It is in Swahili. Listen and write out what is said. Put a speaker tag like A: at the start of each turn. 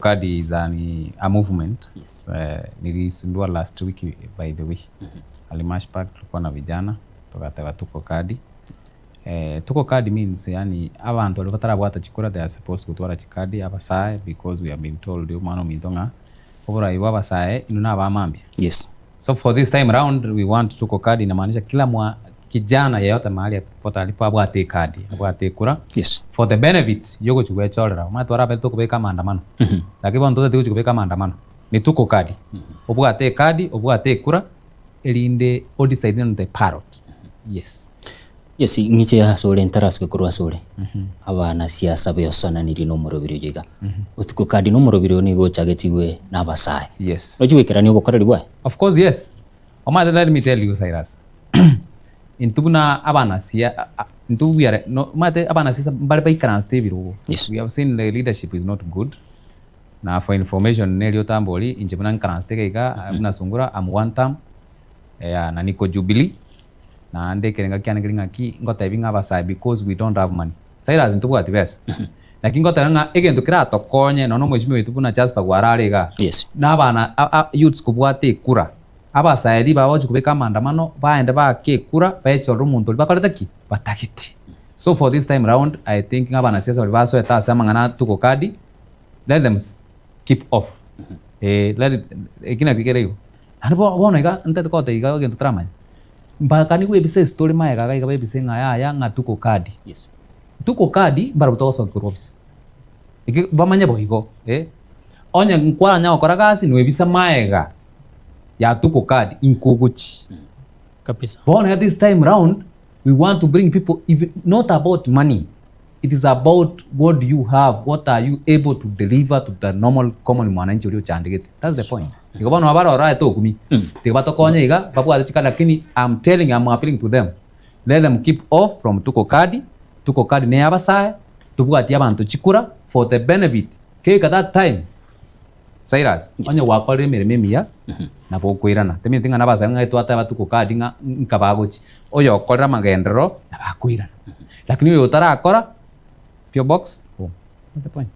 A: Kadi is a movement. Yes. Nilisundua last week by the way. Alimash Park tulikuwa na vijana tukataka Tuko Kadi. Tuko Kadi means yani abantu bali batarabwata chikura they are supposed kutwara chikadi abasaye because we have been told umano mintonga obora iwa basaye inuna abamambia.
B: Yes.
A: So for this time round we want Tuko Kadi inamaanisha kila kijana yeyote mahali popote alipo abwate kadi abwate kura.
B: Yes.
A: For the benefit yoko chukwe cholera matwara beto kubeka maandamano. Lakini bantu tete kubeka maandamano ni Tuko Kadi. Obwate kadi obwate kura elinde odicide on the parrot. Yes.
B: Yes, ngiche ya sole ntaras ke kurwa sole. Abana siasa beyosana niri no murobiro jiga. Tuko Kadi no murobiro ni go chagetiwe na basaye.
A: Yes.
B: Ojuwekera ni obokoreri bwa.
A: Of course yes. Omada let me tell you Cyrus. Intubuna abana sia intu we are no mate abana sia bali ba ikran stable rugo.
B: Yes.
A: We have seen the leadership is not good. Na for information nelio tamboli injebuna ikran stake ga na Sungura am one term na niko Jubilee na ande kerenga kyana kerenga ki ngota ibinga basai because we don't have money. Cyrus intubu ati best. Lakini ngota nga egento kira tokonye no mwishimi wetu buna Jasper gwarare ga.
B: Yes.
A: Na abana youths kubwate kura. Abasayari bawo kubeka maandamano baende bake kura baechoro umuntu bakoreta ki batakiti. So for this time round I think abana siasa bali baso eta samangana Tuko Kadi let them keep off. Let it ikina kikere. Hanibo bona iga ntete kote iga ngento trama. Mbakani we bise story mae gaga iga bise ngaya nga Tuko Kadi.
B: Yes.
A: Tuko Kadi barutoso kurobis. Iki bamanya bohigo onya nkwara nya okora gasi no ebisa maega ya Tuko Kadi inkogochi
B: kabisa.
A: Bona this time round we want to bring people even not about money, it is about what you have, what are you able to deliver to the normal common mwananchi ulio chandegete. That's the point. Ikabona wabara ora to kumi tibato konya iga babu atachika, lakini I'm appealing to them, let them keep off from Tuko Kadi. Tuko Kadi ne abasaye tubwati abantu chikura for the benefit ke that time Cyrus. Yes. Onye wakore mirememia na bokwirana temi tinga nabaza ngaitu ata Tuko Kadi nga nkabagochi oyo okora magendero na bakwirana lakini uyo utarakora pure box. That's the point.